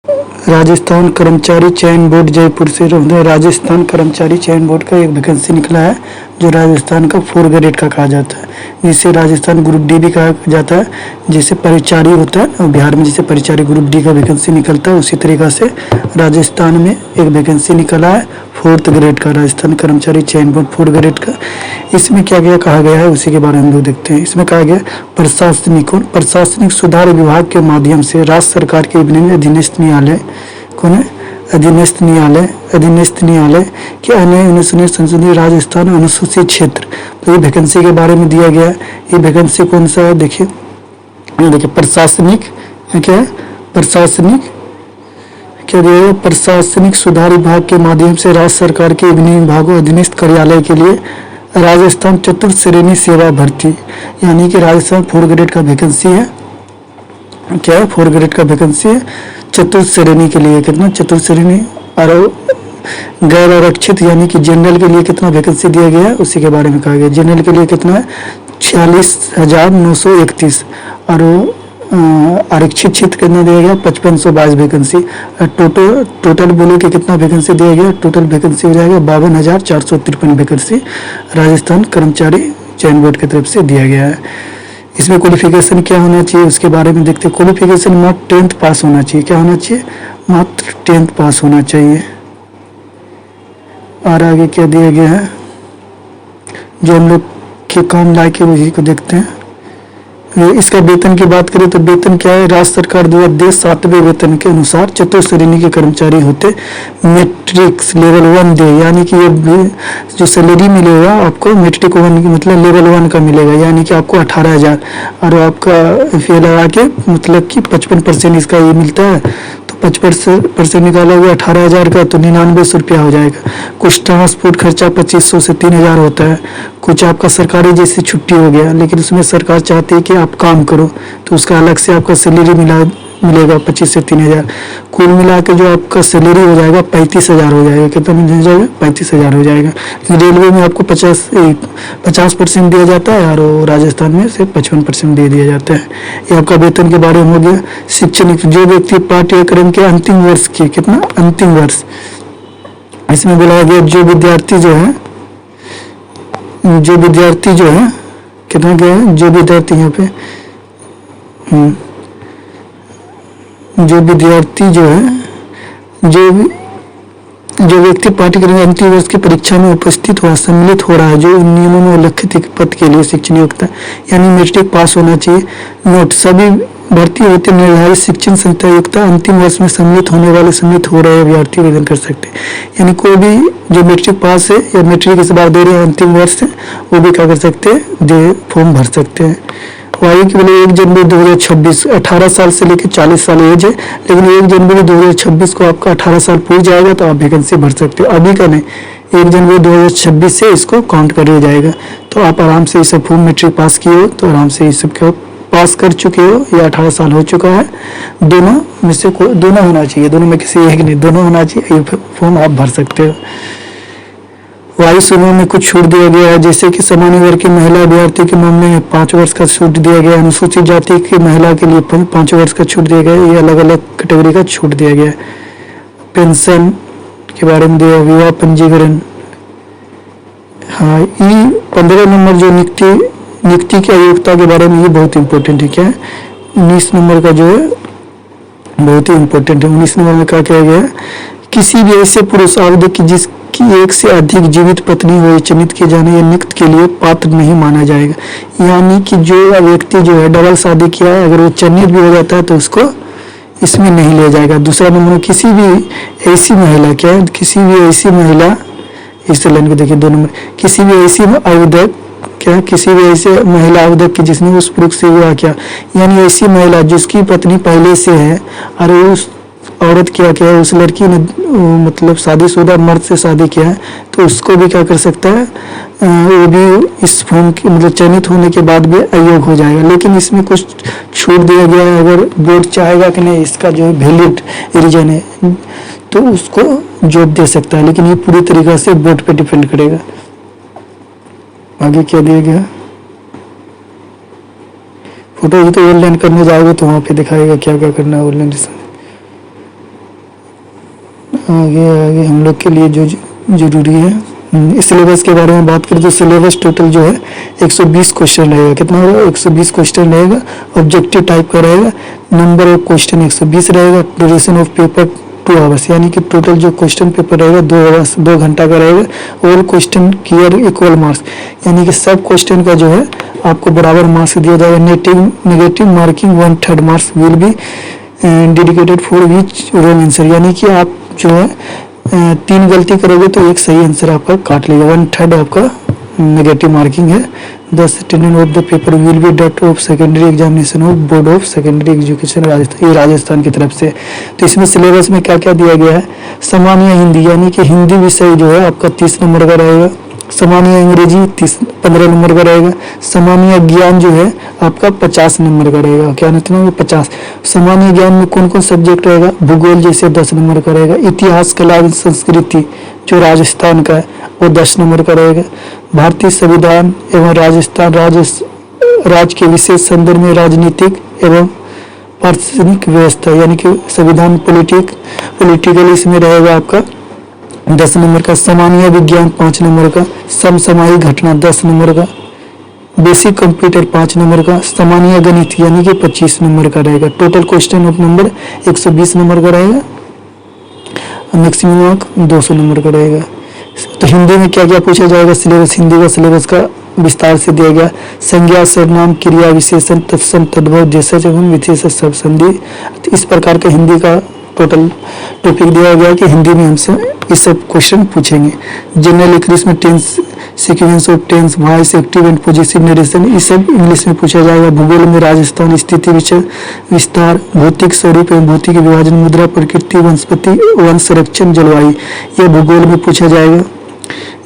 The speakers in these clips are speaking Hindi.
राजस्थान कर्मचारी चयन बोर्ड जयपुर से राजस्थान कर्मचारी चयन बोर्ड का एक वैकेंसी निकला है जो राजस्थान का 4 ग्रेड का कहा जाता है, जिसे राजस्थान ग्रुप डी भी कहा जाता है, जिसे परिचारी होता है और बिहार में जैसे परिचारी ग्रुप डी का वैकेंसी निकलता है उसी तरीक़ा से राजस्थान में एक वैकेंसी निकला है 4th ग्रेड का, राजस्थान कर्मचारी चयन बोर्ड 4 ग्रेड का। इसमें क्या क्या कहा गया है उसी के बारे में हम लोग देखते हैं। इसमें कहा गया प्रशासनिक सुधार विभाग के माध्यम से राज्य सरकार के अधीनस्थ न्यायालय कौन है, अधीनस्थ न्यायालय के अन्य संसदीय राजस्थान अनुसूचित क्षेत्र, तो ये वैकेंसी के बारे में दिया गया है। ये वैकेंसी कौन सा है देखिए, प्रशासनिक क्या है, प्रशासनिक सुधार विभाग के माध्यम से राज्य सरकार के विभागों अधीनस्थ कार्यालय के लिए राजस्थान चतुर्थ श्रेणी सेवा भर्ती, यानी कि राजस्थान 4 ग्रेड का वैकेंसी है। क्या है, 4 ग्रेड का वैकेंसी है चतुर्थ श्रेणी के लिए। कितना चतुर्थ श्रेणी और गैर आरक्षित यानी कि जनरल के लिए कितना वैकेंसी दिया गया है उसी के बारे में कहा गया। जनरल के लिए कितना है 46,931 और आरक्षित क्षेत्र कितना दिया गया 5522 वैकेंसी। टोटल बोलो कि कितना वैकेंसी दिया गया, टोटल वैकेंसी हो जाएगा 52,453 वैकेंसी राजस्थान कर्मचारी चयन बोर्ड की तरफ से दिया गया है। इसमें क्वालिफिकेशन क्या होना चाहिए उसके बारे में देखते हैं। क्वालिफिकेशन मात्र 10th पास होना चाहिए। क्या होना चाहिए, मात्र 10th पास होना चाहिए। और आगे क्या दिया गया है, जो हम लोग के काम लायक है उसी को देखते हैं। इसका वेतन की बात करें तो वेतन क्या है, राज्य सरकार द्वारा देश 7वें वेतन के अनुसार चतुर्थ श्रेणी के कर्मचारी होते मैट्रिक्स लेवल 1 दे, यानी कि ये जो सैलरी मिलेगा आपको मैट्रिक 1 की मतलब लेवल 1 का मिलेगा, यानी कि आपको 18,000 और आपका फी लगा के मतलब कि 55% इसका ये मिलता है, तो 55% निकाला हुआ 18,000 का तो 9900 रुपया हो जाएगा। कुछ ट्रांसपोर्ट खर्चा 2500 से 3,000 होता है, कुछ आपका सरकारी जैसे छुट्टी हो गया, लेकिन उसमें सरकार चाहती है कि आप काम करो तो उसका अलग से आपका सैलरी मिलेगा 25 से 3,000। कुल मिला के जो आपका सैलरी हो जाएगा 35,000 हो जाएगा। कितना मिल जाएगा 35,000 हो जाएगा। रेलवे में आपको 50% दिया जाता है और राजस्थान में सिर्फ 55% दे दिया जाता है। ये आपका वेतन के बारे में हो गया। शैक्षणिक जो व्यक्ति पाठ्यक्रम के अंतिम वर्ष के कितना अंतिम वर्ष, इसमें बोला गया जो विद्यार्थी जो है कितना क्या है, जो विद्यार्थी यहाँ पे जो विद्यार्थी जो है जो व्यक्ति पाठ्यक्रम अंतिम वर्ष की परीक्षा में उपस्थित हुआ सम्मिलित हो रहा है, जो नियमों में उल्लिखित पद के लिए शिक्षण योग्यता यानी मैट्रिक पास होना चाहिए। नोट, सभी भर्ती होते निर्धारित शिक्षण संस्था योग्यता अंतिम वर्ष में सम्मिलित होने वाले सम्मिलित हो रहे अभ्यर्थी आवेदन कर सकते हैं। यानी कोई भी जो मैट्रिक पास है या मैट्रिक इस बार दे रहे हैं अंतिम वर्ष है वो भी क्या कर सकते हैं, फॉर्म भर सकते हैं। आयु की बोले 1 जनवरी 2026 18 साल से लेकर 40 साल एज है, लेकिन 1 जनवरी 2026 को आपका 18 साल पूरी जाएगा तो आप वैकेंसी भर सकते हो। अभी का नहीं, 1 जनवरी 2026 से इसको काउंट कर लिया जाएगा। तो आप आराम से इसे फॉर्म मैट्रिक पास किए हो तो आराम से इस सब पास कर चुके हो या 18 साल हो चुका है, दोनों में से दोनों होना चाहिए, दोनों में किसी एक नहीं, दोनों होना चाहिए, ये फॉर्म आप भर सकते हो। आयु सीमा में कुछ छूट दिया गया है, जैसे कि सामान्य वर्ग की महिला अभ्यर्थी के मामले में 5 वर्ष का छूट दिया गया है, अनुसूचित जाति की महिला के लिए 5 वर्ष का छूट दिया गया है, ये अलग अलग कैटेगरी का छूट दिया गया है। पेंशन के बारे में दिया, विवाह पंजीकरण, हाँ ये 15 नंबर जो नियुक्ति की अयोग्यता के बारे में ये बहुत इंपॉर्टेंट है। क्या है 19 नंबर का जो है बहुत ही इंपॉर्टेंट है। 19 नंबर में क्या किया गया है, किसी भी ऐसे पुरुष आवेदक की जिसकी एक से अधिक जीवित पत्नी हो चयनित किए जाने या नियुक्त के लिए पात्र नहीं माना जाएगा। यानी कि जो व्यक्ति जो है डबल शादी किया है अगर वो चयनित भी हो जाता है तो उसको इसमें नहीं लिया जाएगा। दूसरा नंबर किसी भी ऐसी महिला, क्या है किसी भी ऐसी महिला, इस लाइन को देखिए 2 नंबर, किसी भी ऐसी आवेदक, क्या किसी भी ऐसे महिला आवेदक की जिसने उस पुरुष से विवाह किया, यानी ऐसी महिला जिसकी पत्नी पहले से है और उस औरत क्या किया है, उस लड़की ने मतलब शादीशुदा मर्द से शादी किया है तो उसको भी क्या कर सकता है, वो भी इस फॉर्म की मतलब चयनित होने के बाद भी अयोग्य हो जाएगा। लेकिन इसमें कुछ छूट दिया गया है, अगर बोर्ड चाहेगा कि नहीं इसका जो है वैलिड रीजन है तो उसको जॉब दे सकता है, लेकिन ये पूरी तरीक़ा से बोर्ड पे डिपेंड करेगा। आगे क्या दिया गया, फोटो ही तो ऑनलाइन करने जाओगे तो वहाँ पे दिखाएगा क्या क्या करना है ऑनलाइन। आगे आगे हम लोग के लिए जो जरूरी है। इस सिलेबस के बारे में बात करें तो सिलेबस टोटल जो है 120 क्वेश्चन रहेगा। कितना होगा? 120 क्वेश्चन रहेगा। ऑब्जेक्टिव टाइप का रहेगा। नंबर ऑफ क्वेश्चन 120 रहेगा। ड्यूरेशन ऑफ पेपर 2 आवर्स, यानी कि टोटल जो क्वेश्चन पेपर रहेगा 2 घंटा का रहेगा। All question clear equal marks, यानी कि सब क्वेश्चन का जो है आपको बराबर मार्क्स दिया जाएगा। Negative marking 1/3 marks will be dedicated for which wrong answer, यानी कि आप जो है 3 गलती करोगे तो एक सही आंसर आपका काट लेगा। 1/3 आपका नेगेटिव मार्किंग है। The attendance of the paper will be date of secondary examination of board of secondary education Rajasthan, ये राजस्थान की तरफ से। तो इसमें सिलेबस में क्या क्या दिया गया है? सामान्य हिंदी, यानी कि हिंदी विषय जो है आपका 30 नंबर का रहेगा। सामान्य अंग्रेजी 15 नंबर का रहेगा। सामान्य ज्ञान जो है आपका 50 नंबर का रहेगा। क्या मतलब 50? सामान्य ज्ञान में कौन कौन सब्जेक्ट रहेगा? भूगोल जैसे 10 नंबर का रहेगा। इतिहास, कला एवं संस्कृति जो राजस्थान का है वो 10 नंबर का रहेगा। भारतीय संविधान एवं राजस्थान राज्य के विशेष संदर्भ में राजनीतिक एवं प्रशासनिक व्यवस्था, यानी कि संविधान पॉलिटिकल इसमें रहेगा आपका 10 नंबर का। सामान्य विज्ञान 5 नंबर का। समसामयिक घटना 10 नंबर का। बेसिक कंप्यूटर 5 नंबर का। सामान्य गणित यानी कि 25 नंबर का रहेगा। Total question of number 120 number का रहेगा। मैक्सिमम मार्क 200 नंबर का रहेगा। तो हिंदी में क्या क्या पूछा जाएगा? सिलेबस, हिंदी का सिलेबस का विस्तार से दिया गया। संज्ञा, सर्वनाम, क्रिया, विशेषण, तत्सम, तद्भव, देशज एवं विशेष शब्द संधि, इस प्रकार का हिंदी का टोटल टॉपिक दिया गया कि हिंदी में हमसे ये सब क्वेश्चन पूछेंगे। जनरल इंग्लिश में tense, sequence of tense, voice, active and positive narration, ये सब इंग्लिश में पूछा जाएगा। भूगोल में राजस्थान स्थिति विस्तार, भौतिक स्वरूप एवं भौतिक विभाजन, मुद्रा, प्रकृति, वनस्पति, वन संरक्षण, जलवायु, यह भूगोल में पूछा जाएगा।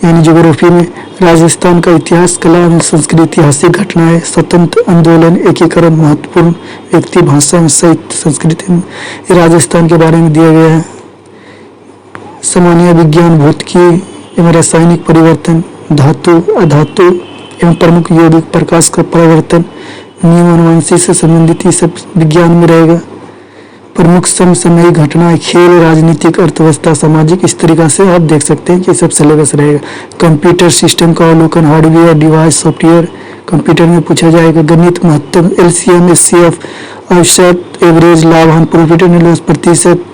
यानी ज्योग्राफी में राजस्थान का इतिहास, कला एवं संस्कृति, ऐतिहासिक घटनाएं, स्वतंत्र आंदोलन, एकीकरण, महत्वपूर्ण व्यक्ति, भाषा, साहित्य, संस्कृति में राजस्थान के बारे में दिया गया है। सामान्य विज्ञान, भौतिकी एवं रासायनिक परिवर्तन, धातु, अधातु एवं प्रमुख यौगिक प्रकाश का परिवर्तन, नियम, अनुवांशिक से संबंधित ये सब विज्ञान में रहेगा। प्रमुख समसामयिक घटनाएं, खेल, राजनीतिक, अर्थव्यवस्था, सामाजिक, इस तरीका से आप देख सकते हैं कि सब सिलेबस रहेगा। कंप्यूटर सिस्टम का अवलोकन, हार्डवेयर, डिवाइस, सॉफ्टवेयर, कंप्यूटर में पूछा जाएगा। गणित, महत्तम, LCM, SCF, औसत, एवरेज, लाभ, हानि, प्रॉफिट एंड लॉस, प्रतिशत,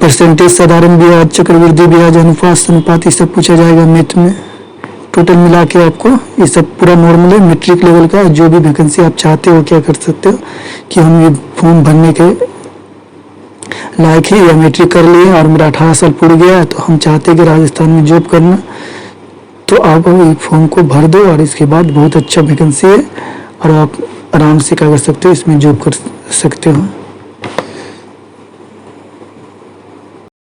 परसेंटेज, साधारण ब्याज, चक्रवृद्धि ब्याज, अनुपात, ये सब पूछा जाएगा मैथ में। टोटल मिला के आपको ये सब पूरा नॉर्मल है। मैट्रिक लेवल का जो भी वैकेंसी आप चाहते हो क्या कर सकते हो कि हम ये फॉर्म भरने के लायक है या मैट्रिक कर लिए और मेरा 18 साल पूरा गया है तो हम चाहते हैं कि राजस्थान में जॉब करना, तो आप ये फॉर्म को भर दो और इसके बाद बहुत अच्छा वैकेंसी है और आप आराम से क्या कर सकते हो, इसमें जॉब कर सकते हो।